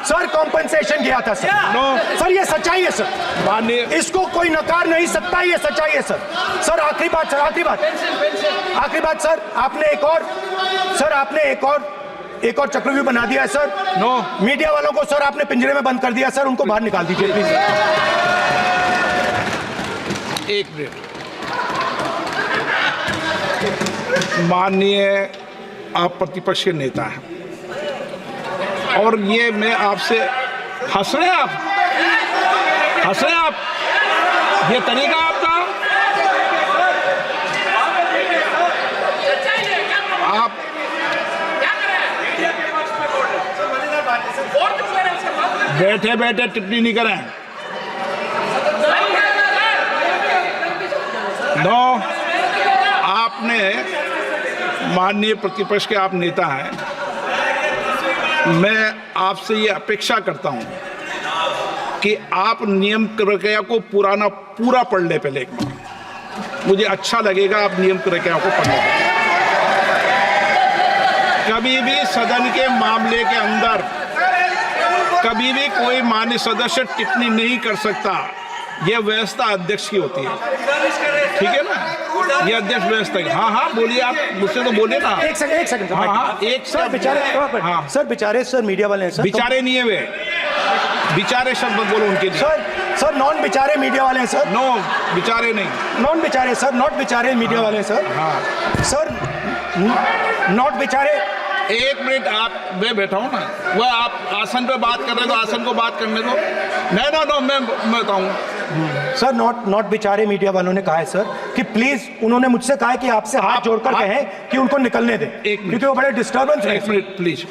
सर कॉम्पनसेशन गया था सर। सर ये सच्चाई है सर, इसको कोई नकार नहीं सकता, ये सच्चाई है सर। सर आखिरी बात सर, आपने एक और चक्रव्यूह बना दिया है सर। मीडिया वालों को सर आपने पिंजरे में बंद कर दिया सर, उनको बाहर निकाल दीजिए प्लीज। एक मिनट, माननीय आप प्रतिपक्ष के नेता हैं और ये मैं आपसे हंस रहे हैं आप, ये तरीका आपका, आप बैठे बैठे टिप्पणी नहीं करें। आपने, माननीय प्रतिपक्ष के आप नेता हैं, मैं आपसे ये अपेक्षा करता हूं कि आप नियम प्रक्रिया को पूरा पढ़ ले पहले एक बार। मुझे अच्छा लगेगा आप नियम प्रक्रिया को पढ़ लें। कभी भी सदन के मामले के अंदर कभी भी कोई माननीय सदस्य टिप्पणी नहीं कर सकता। यह व्यवस्था अध्यक्ष की होती है, ठीक है ना? ये अध्यक्ष व्यवस्था है। हाँ बोलिए, आप मुझसे तो बोले ना। एक सेकंड सर, बेचारे सर मीडिया वाले हैं सर। बेचारे नहीं है वे, बेचारे शब्द बोलो उनके लिए। सर नॉन बेचारे मीडिया वाले हैं सर। नो बेचारे नहीं, नॉन बेचारे सर, नॉट बेचारे मीडिया वाले हैं सर। सर नॉट बेचारे। एक मिनट, आप, मैं बैठा हूँ ना, वह आप आसन पे बात कर रहे हो, आसन को बात करने दो। नो मैं बताऊँ सर, नॉट बेचारे मीडिया वालों ने कहा है सर कि प्लीज, उन्होंने मुझसे कहा है कि आपसे हाथ जोड़कर कहें कि उनको निकलने दें, क्योंकि वो बड़े डिस्टर्बेंस है। एक मिनट प्लीज,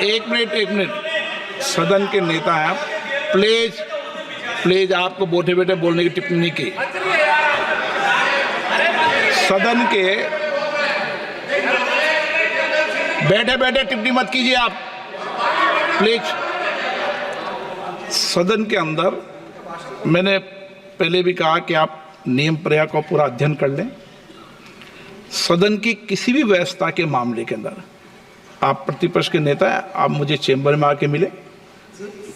एक मिनट, सदन के नेता हैं आप, प्लीज आपको बैठे बैठे बोलने की टिप्पणी की। सदन के बैठे बैठे टिप्पणी मत कीजिए आप, प्लीज। सदन के अंदर मैंने पहले भी कहा कि आप नियम प्रक्रिया का पूरा अध्ययन कर लें। सदन की किसी भी व्यवस्था के मामले के अंदर आप प्रतिपक्ष के नेता हैं, आप मुझे चेंबर में आके मिले,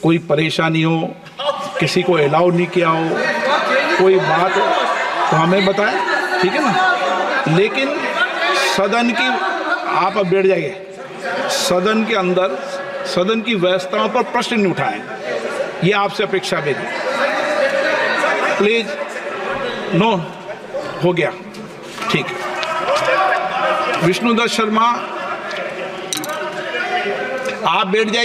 कोई परेशानी हो, किसी को अलाउ नहीं किया हो, कोई बात हो तो हमें बताएं, ठीक है ना? लेकिन सदन की, आप अब बैठ जाइए, सदन के अंदर सदन की व्यवस्थाओं पर प्रश्न नहीं उठाएं, ये आपसे अपेक्षा मेरी, प्लीज। नो, हो गया, ठीक है। विष्णुदत्त शर्मा, आप बैठ जाइए।